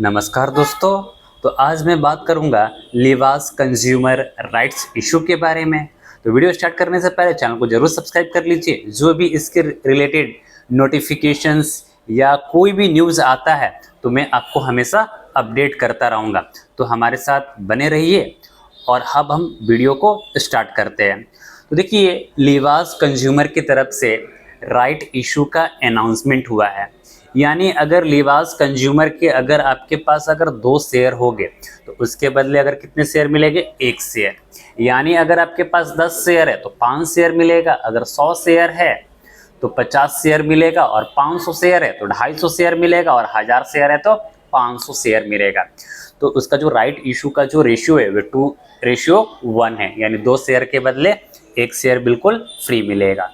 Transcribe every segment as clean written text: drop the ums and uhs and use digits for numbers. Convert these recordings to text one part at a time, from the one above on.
नमस्कार दोस्तों। तो आज मैं बात करूंगा लिवास कंज्यूमर राइट्स इशू के बारे में। तो वीडियो स्टार्ट करने से पहले चैनल को जरूर सब्सक्राइब कर लीजिए। जो भी इसके रिलेटेड नोटिफिकेशंस या कोई भी न्यूज़ आता है तो मैं आपको हमेशा अपडेट करता रहूँगा। तो हमारे साथ बने रहिए और अब हम वीडियो को स्टार्ट करते हैं। तो देखिए, लिवास कंज्यूमर की तरफ से राइट इशू का अनाउंसमेंट हुआ है। यानी अगर लिवास कंज्यूमर के अगर आपके पास अगर 2 शेयर हो गए तो उसके बदले अगर कितने शेयर मिलेंगे? 1 शेयर। यानी अगर आपके पास 10 शेयर है तो 5 शेयर मिलेगा। अगर 100 शेयर है तो 50 शेयर मिलेगा और 500 शेयर है तो 250 शेयर मिलेगा और 1000 शेयर है तो 500 शेयर मिलेगा। तो उसका जो राइट इशू का जो रेशियो है वो 2:1 है। यानी 2 शेयर के बदले 1 शेयर बिल्कुल फ्री मिलेगा।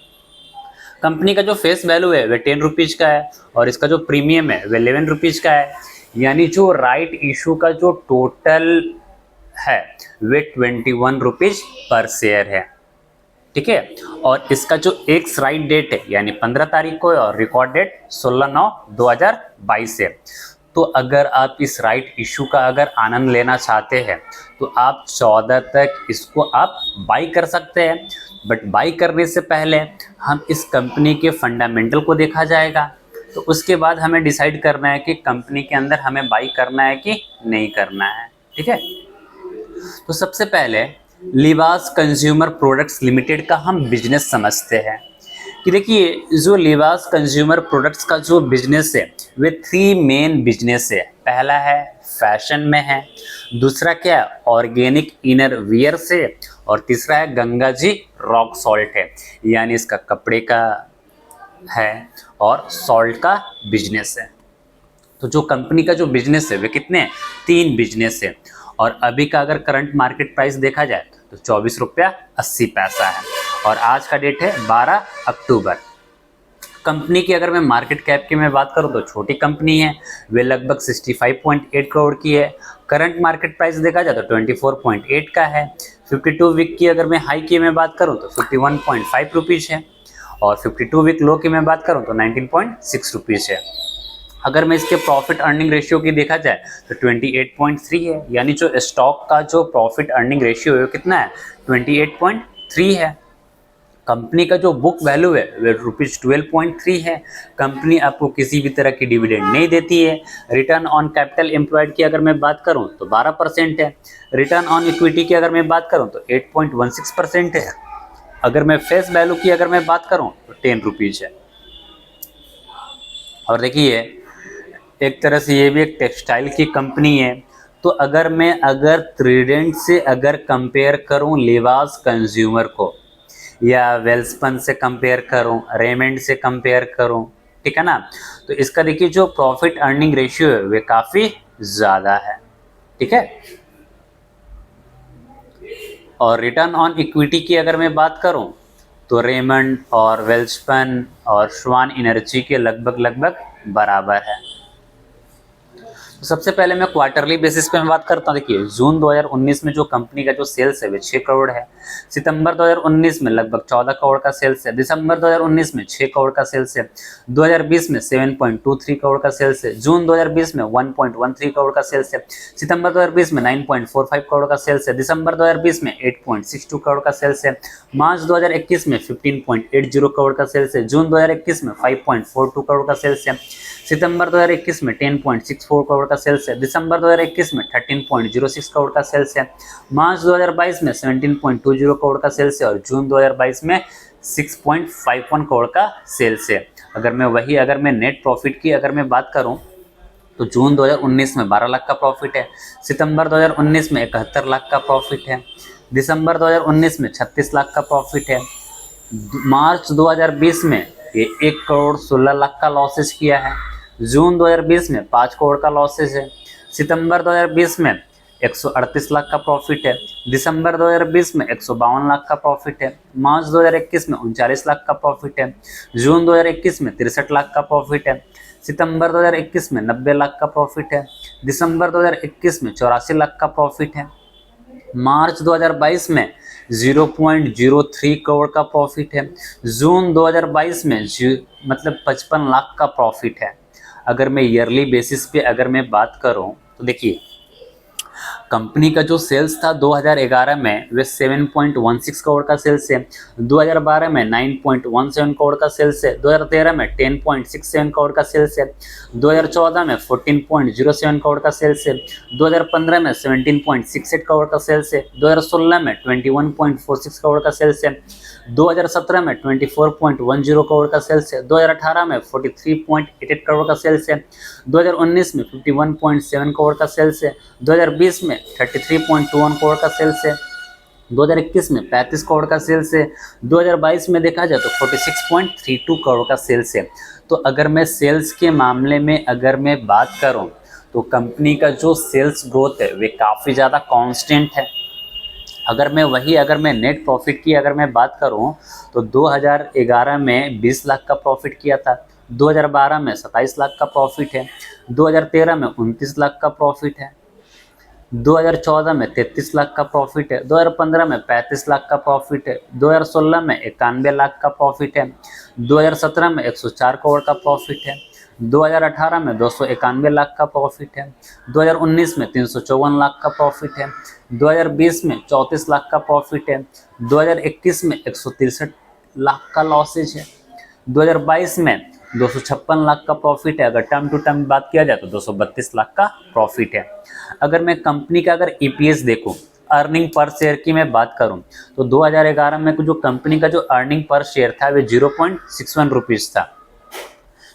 कंपनी का जो फेस वैल्यू है वह 10 रुपीज़ का है और इसका जो प्रीमियम है वह 11 रुपीज़ का है। यानी जो राइट इशू का जो टोटल है वह 21 रुपीज़ पर शेयर है। ठीक है। और इसका जो एक्स राइट डेट है यानी 15 तारीख को है और रिकॉर्ड डेट 16/9/2022 है। तो अगर आप इस राइट इशू का अगर आनंद लेना चाहते हैं तो आप 14 तक इसको आप बाई कर सकते हैं। बट बाई करने से पहले हम इस कंपनी के फंडामेंटल को देखा जाएगा। तो उसके बाद हमें डिसाइड करना है कि कंपनी के अंदर हमें बाई करना है कि नहीं करना है। ठीक है। तो सबसे पहले लिवास कंज्यूमर प्रोडक्ट्स लिमिटेड का हम बिजनेस समझते हैं कि देखिए, जो लिवास कंज्यूमर प्रोडक्ट्स का जो बिजनेस है वे 3 मेन बिजनेस है। पहला है फैशन में है, दूसरा क्या है ऑर्गेनिक इनर वियर से, और तीसरा है गंगा जी रॉक सॉल्ट है। यानी इसका कपड़े का है और सॉल्ट का बिजनेस है। तो जो कंपनी का जो बिजनेस है वे कितने हैं? 3 बिजनेस है। और अभी का अगर करंट मार्केट प्राइस देखा जाए तो 24 रुपया 80 पैसा है और आज का डेट है 12 अक्टूबर। कंपनी की अगर मैं मार्केट कैप की मैं बात करूं तो छोटी कंपनी है, वे लगभग 65.8 करोड़ की है। करंट मार्केट प्राइस देखा जाए तो 24.8 का है। 52 वीक की अगर मैं हाई की मैं बात करूं तो 51.5 रुपीज़ है और 52 वीक लो की मैं बात करूं तो 19.6 रुपीज़ है। अगर मैं इसके प्रॉफिट अर्निंग रेशियो की देखा जाए तो 28.3 है। यानी जो स्टॉक का जो प्रॉफिट अर्निंग रेशियो है वो कितना है? 28.3 है। कंपनी का जो बुक वैल्यू है वो ₹12.3 है। कंपनी आपको किसी भी तरह की डिविडेंड नहीं देती है। रिटर्न ऑन कैपिटल एम्प्लॉयड की अगर मैं बात करूं तो 12% है। रिटर्न ऑन इक्विटी की अगर मैं बात करूं तो 8.16% है। अगर मैं फेस वैल्यू की अगर मैं बात करूं तो 10 रुपीज़ है। और देखिए, एक तरह से ये भी एक टेक्सटाइल की कंपनी है। तो अगर ट्राइडेंट से अगर कंपेयर करूं लिवास कंज्यूमर को, या वेल्सपन से कंपेयर करूं, रेमंड से कंपेयर करूं, ठीक है ना, तो इसका देखिए जो प्रॉफिट अर्निंग रेशियो है वे काफ़ी ज़्यादा है। ठीक है। और रिटर्न ऑन इक्विटी की अगर मैं बात करूं तो रेमंड और वेल्सपन और श्वान एनर्जी के लगभग बराबर है। तो सबसे पहले मैं क्वार्टरली बेसिस पे मैं बात करता हूँ। देखिए, जून 2019 में जो कंपनी का जो सेल्स है वो 6 करोड़ है। सितंबर 2019 में लगभग 14 करोड़ का सेल्स है। दिसंबर 2019 में 6 करोड़ का सेल्स है। 2020 में 7.23 करोड़ का सेल्स है। जून 2020 में 1.13 करोड़ का सेल्स है। सितंबर 2020 में 9.45 करोड़ का सेल्स है। दिसंबर 2020 में 8.62 करोड़ का सेल्स है। मार्च 2021 में 15.80 करोड़ का सेल्स है। जून 2021 में 5.42 करोड़ का सेल्स है। सितंबर 2021 में 10.64 करोड़ का सेल्स है। दिसंबर 2021 में 13.06 करोड़ का सेल्स है। मार्च 2022 में 17.20 करोड़ का सेल्स है और जून 2022 में 6.51 करोड़ का सेल्स है। अगर मैं नेट प्रॉफिट की अगर मैं बात करूं तो जून 2019 में 12 लाख का प्रॉफिट है। सितंबर 2019 में 71 लाख का प्रॉफिट है। दिसंबर 2019 में 36 लाख का प्रॉफिट है। मार्च 2020 में ये 1 करोड़ 16 लाख का लॉसेस किया है। जून 2020 में 5 करोड़ का लॉसेस है। सितंबर 2020 में 138 लाख का प्रॉफिट है। दिसंबर 2020 में 152 लाख का प्रॉफिट है। मार्च 2021 में 39 लाख का प्रॉफिट है। जून 2021 में 63 लाख का प्रॉफिट है। सितंबर 2021 में 90 लाख का प्रॉफिट है। दिसंबर 2021 में 84 लाख का प्रॉफिट है। मार्च 2022 में 0.03 करोड़ का प्रॉफिट है। जून 2022 में मतलब 55 लाख का प्रॉफिट है। अगर मैं ईयरली बेसिस पे अगर मैं बात करूं तो देखिए कंपनी का जो सेल्स था 2011 में वे 7.16 करोड़ का सेल्स है, 2012 में 9.17 करोड़ का सेल्स है, 2013 में 10.67 करोड़ का सेल्स है, 2014 में 14.07 करोड़ का सेल्स है, 2015 में 17.68 करोड़ का सेल्स है, 2016 में 21.46 करोड़ का सेल्स है, 2017 में 24.10 करोड़ का सेल्स है, 2018 में 43.88 करोड़ का सेल्स है, 2019 में 51.7 करोड़ का सेल्स है, 2020 में 33.21 करोड़ का सेल्स है, 2021 में 35 करोड़ का सेल्स है, 2022 में देखा जाए तो 46.32 करोड़ का सेल्स है। तो अगर मैं सेल्स के मामले में अगर मैं बात करूं तो कंपनी का जो सेल्स ग्रोथ है वे काफ़ी ज़्यादा कांस्टेंट है। अगर मैं नेट प्रॉफिट की अगर मैं बात करूं तो 2011 में 20 लाख का प्रॉफिट किया था, 2012 में 27 लाख का प्रॉफिट है, 2013 में 29 लाख का प्रॉफिट है, 2014 में 33 लाख का प्रॉफिट है, 2015 में 35 लाख का प्रॉफिट है, 2016 में 91 लाख का प्रॉफिट है, 2017 में 104 करोड़ का प्रॉफिट है, 2018 में 291 लाख का प्रॉफिट है, 2019 में 354 लाख का प्रॉफिट है, 2020 में 34 लाख का प्रॉफिट है, 2021 में 163 लाख का लॉसेज है, 2022 में 256 लाख का प्रॉफिट है। अगर टर्म टू टर्म बात किया जाए तो 232 लाख का प्रॉफिट है। अगर मैं कंपनी का अगर ईपीएस देखूं, अर्निंग पर शेयर की मैं बात करूं तो 2011 में जो कंपनी का जो अर्निंग पर शेयर था वे 0.61 रुपीज़ था,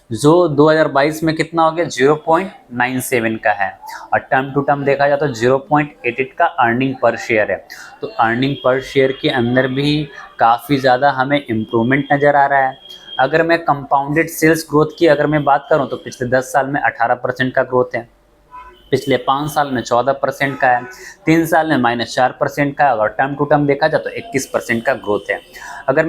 जो 2022 में कितना हो गया 0.97 का है, और टर्म टू टर्म देखा जाए तो 0.88 का अर्निंग पर शेयर है। तो अर्निंग पर शेयर के अंदर भी काफ़ी ज़्यादा हमें इम्प्रूवमेंट नज़र आ रहा है। अगर मैं कंपाउंडेड सेल्स ग्रोथ की अगर मैं बात करूं तो पिछले 10 साल में 18% का ग्रोथ है, पिछले 5 साल में 14% का है, 3 साल में -4% का है, और टर्म टू टर्म देखा जाए तो 21% का ग्रोथ है। अगर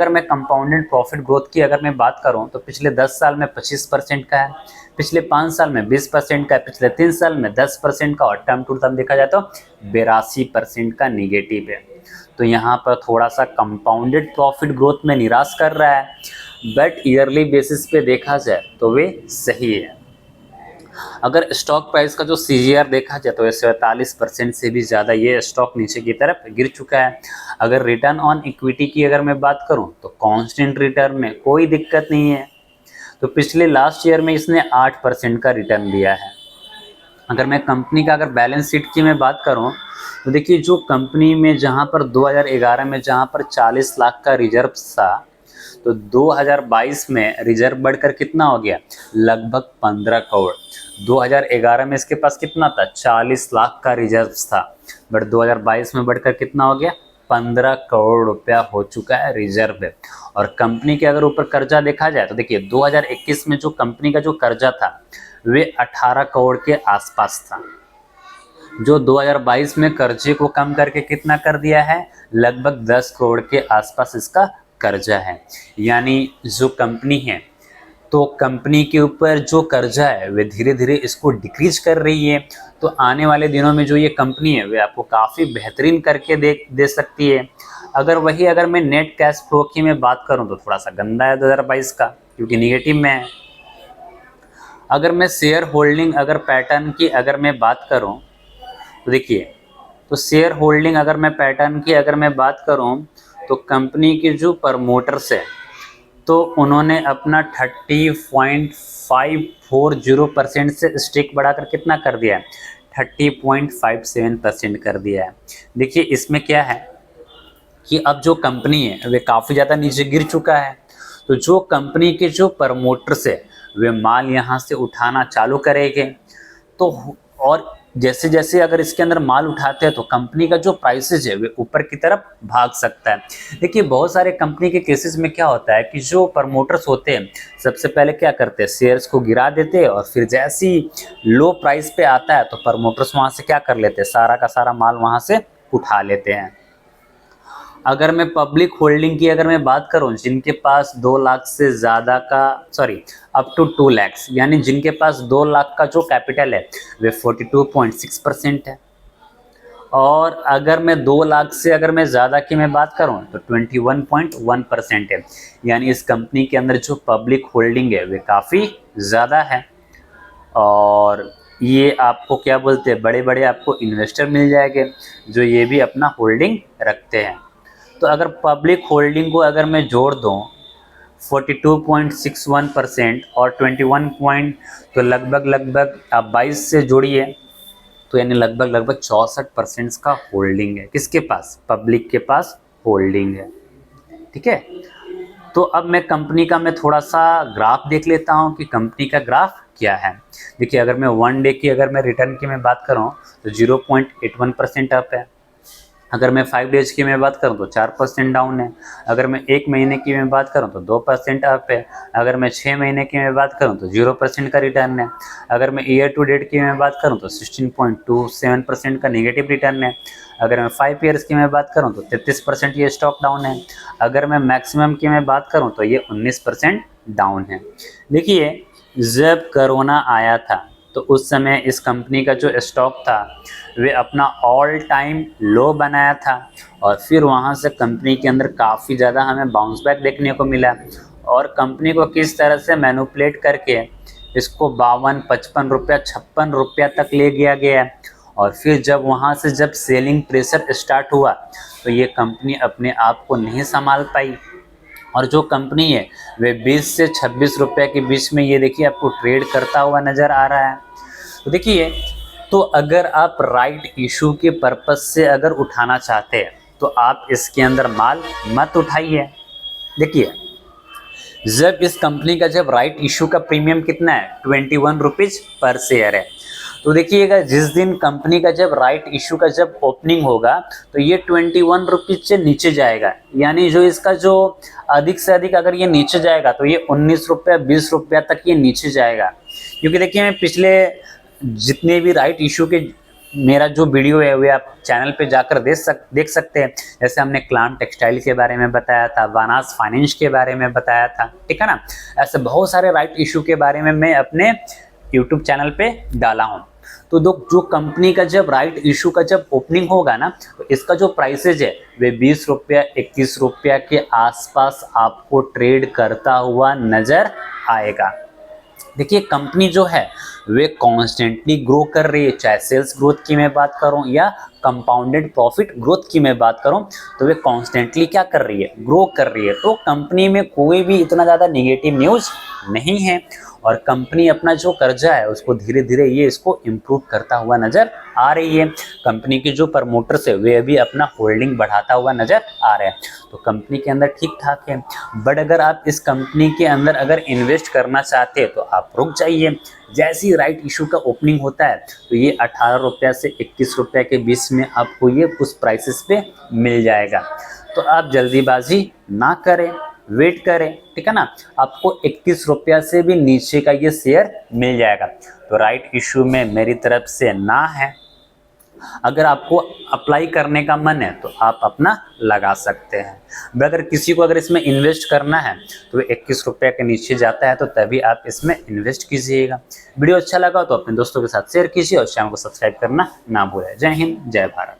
मैं कंपाउंडेड प्रॉफिट ग्रोथ की अगर मैं बात करूं तो पिछले 10 साल में 25% का है, पिछले 5 साल में 20% का है, पिछले 3 साल में 10% का, और टर्म टू टर्म देखा जाए तो 82% का निगेटिव है। तो यहाँ पर थोड़ा सा कंपाउंडेड प्रॉफिट ग्रोथ में निराश कर रहा है, बट ईयरली बेसिस पे देखा जाए तो वे सही है। अगर स्टॉक प्राइस का जो सीजीआर देखा जाए तो 47% से भी ज़्यादा ये स्टॉक नीचे की तरफ गिर चुका है। अगर रिटर्न ऑन इक्विटी की अगर मैं बात करूं तो कांस्टेंट रिटर्न में कोई दिक्कत नहीं है। तो पिछले लास्ट ईयर में इसने 8% का रिटर्न दिया है। अगर मैं कंपनी का अगर बैलेंस शीट की मैं बात करूं तो देखिए जो कंपनी में जहां पर 2011 में जहां पर 40 लाख का रिजर्व था, तो 2022 में रिजर्व बढ़कर कितना हो गया लगभग 15 करोड़। 2011 में इसके पास कितना था 40 लाख का रिजर्व था, बट 2022 में बढ़कर कितना हो गया 15 करोड़ रुपया हो चुका है रिजर्व है। और कंपनी के अगर ऊपर कर्जा देखा जाए तो देखिए 2021 में जो कंपनी का जो कर्जा था वे 18 करोड़ के आसपास था, जो 2022 में कर्जे को कम करके कितना कर दिया है लगभग 10 करोड़ के आसपास इसका कर्जा है। यानी जो कंपनी है तो कंपनी के ऊपर जो कर्जा है वे धीरे धीरे इसको डिक्रीज कर रही है। तो आने वाले दिनों में जो ये कंपनी है वे आपको काफ़ी बेहतरीन करके दे सकती है। अगर मैं नेट कैश फ्लो की मैं बात करूं तो थोड़ा सा गंदा है 2022 का, क्योंकि निगेटिव में है। अगर मैं शेयर होल्डिंग अगर पैटर्न की अगर मैं बात करूं तो देखिए, तो शेयर होल्डिंग अगर मैं पैटर्न की अगर मैं बात करूं तो कंपनी के जो प्रमोटर्स है तो उन्होंने अपना 30.540% से स्टेक बढ़ाकर कितना कर दिया है 30.57% कर दिया है। देखिए इसमें क्या है कि अब जो कंपनी है वे काफ़ी ज़्यादा नीचे गिर चुका है, तो जो कंपनी के जो प्रमोटर्स है वे माल यहाँ से उठाना चालू करेंगे। तो और जैसे जैसे अगर इसके अंदर माल उठाते हैं तो कंपनी का जो प्राइसेज है वे ऊपर की तरफ भाग सकता है। देखिए बहुत सारे कंपनी के केसेस में क्या होता है कि जो प्रमोटर्स होते हैं सबसे पहले क्या करते हैं शेयर्स को गिरा देते हैं, और फिर जैसे ही लो प्राइस पे आता है तो प्रमोटर्स वहाँ से क्या कर लेते हैं सारा का सारा माल वहाँ से उठा लेते हैं। अगर मैं पब्लिक होल्डिंग की अगर मैं बात करूं जिनके पास 2 लाख से ज़्यादा का अप टू 2 लाख यानी जिनके पास 2 लाख का जो कैपिटल है वे 42.6% है। और अगर मैं 2 लाख से अगर मैं ज़्यादा की मैं बात करूं तो 21.1% है। यानी इस कंपनी के अंदर जो पब्लिक होल्डिंग है वे काफ़ी ज़्यादा है। और ये आपको क्या बोलते हैं, बड़े बड़े आपको इन्वेस्टर मिल जाएंगे जो ये भी अपना होल्डिंग रखते हैं। तो अगर पब्लिक होल्डिंग को अगर मैं जोड़ दूँ 42.61% और 21 पॉइंट, तो लगभग आप 22 से जोड़िए तो यानी लगभग 64% का होल्डिंग है। किसके पास? पब्लिक के पास होल्डिंग है। ठीक है, तो अब मैं कंपनी का मैं थोड़ा सा ग्राफ देख लेता हूं कि कंपनी का ग्राफ क्या है। देखिए, अगर मैं 1 डे की अगर मैं रिटर्न की मैं बात करूं तो 0.81% अप है। अगर मैं 5 डेज की मैं बात करूं तो 4% डाउन है। अगर मैं 1 महीने की मैं बात करूं तो 2% अप है। अगर मैं 6 महीने की मैं बात करूं तो 0% का रिटर्न है। अगर मैं ईयर टू डेट की मैं बात करूं तो 16.27% का नेगेटिव रिटर्न है। अगर मैं 5 ईयर्स की मैं बात करूं तो 33% ये स्टॉक डाउन है। अगर मैं मैक्सिमम की मैं बात करूं तो ये 19% डाउन है। देखिए, जब कोरोना आया था तो उस समय इस कंपनी का जो स्टॉक था वे अपना ऑल टाइम लो बनाया था और फिर वहाँ से कंपनी के अंदर काफ़ी ज़्यादा हमें बाउंस बैक देखने को मिला और कंपनी को किस तरह से मैनिपुलेट करके इसको 52, 55 रुपया, 56 रुपया तक ले गया गया। और फिर जब वहाँ से जब सेलिंग प्रेशर स्टार्ट हुआ तो ये कंपनी अपने आप को नहीं संभाल पाई और जो कंपनी है वे 20 से 26 रुपये के बीच में ये देखिए आपको ट्रेड करता हुआ नज़र आ रहा है। तो देखिए, तो अगर आप राइट इशू के पर्पस से अगर उठाना चाहते हैं तो आप इसके अंदर माल मत उठाइए। देखिए, जब इस कंपनी का जब राइट इशू का प्रीमियम कितना है 21 रुपीज़ पर शेयर है। तो देखिएगा, जिस दिन कंपनी का जब राइट इशू का जब ओपनिंग होगा तो ये 21 रुपीज़ से नीचे जाएगा, यानी जो इसका जो अधिक से अधिक अगर ये नीचे जाएगा तो ये 19 रुपया, 20 रुपया तक ये नीचे जाएगा। क्योंकि देखिए, मैं पिछले जितने भी राइट इशू के मेरा जो वीडियो है वे आप चैनल पे जाकर देख सकते हैं। जैसे हमने क्लान टेक्सटाइल के बारे में बताया था, वानास फाइनेंस के बारे में बताया था, ठीक है ना। ऐसे बहुत सारे राइट इशू के बारे में मैं अपने यूट्यूब चैनल पे डाला हूँ। तो जो कंपनी का जब राइट इशू का जब ओपनिंग होगा ना तो इसका जो प्राइसेज है वे 20 रुपया, 21 रुपया के आसपास आपको ट्रेड करता हुआ नजर आएगा। देखिए, कंपनी जो है वे कॉन्स्टेंटली ग्रो कर रही है, चाहे सेल्स ग्रोथ की मैं बात करूं या कंपाउंडेड प्रॉफिट ग्रोथ की मैं बात करूं, तो वे कॉन्स्टेंटली क्या कर रही है, ग्रो कर रही है। तो कंपनी में कोई भी इतना ज़्यादा नेगेटिव न्यूज़ नहीं है और कंपनी अपना जो कर्जा है उसको धीरे धीरे ये इसको इम्प्रूव करता हुआ नज़र आ रही है। कंपनी के जो प्रमोटर्स है वे भी अपना होल्डिंग बढ़ाता हुआ नज़र आ रहे हैं। तो कंपनी के अंदर ठीक ठाक है। बट अगर आप इस कंपनी के अंदर अगर इन्वेस्ट करना चाहते हैं तो आप रुक जाइए। जैसे ही राइट इशू का ओपनिंग होता है तो ये 18 रुपया से 21 रुपया के बीच में आपको ये उस प्राइसेस पे मिल जाएगा। तो आप जल्दीबाजी ना करें, वेट करें, ठीक है ना। आपको 21 रुपया से भी नीचे का ये शेयर मिल जाएगा। तो राइट इशू में मेरी तरफ से ना है। अगर आपको अप्लाई करने का मन है तो आप अपना लगा सकते हैं। अगर किसी को अगर इसमें इन्वेस्ट करना है तो 21 रुपये के नीचे जाता है तो तभी आप इसमें इन्वेस्ट कीजिएगा। वीडियो अच्छा लगा तो अपने दोस्तों के साथ शेयर कीजिए और चैनल को सब्सक्राइब करना ना भूलें। जय हिंद, जय भारत।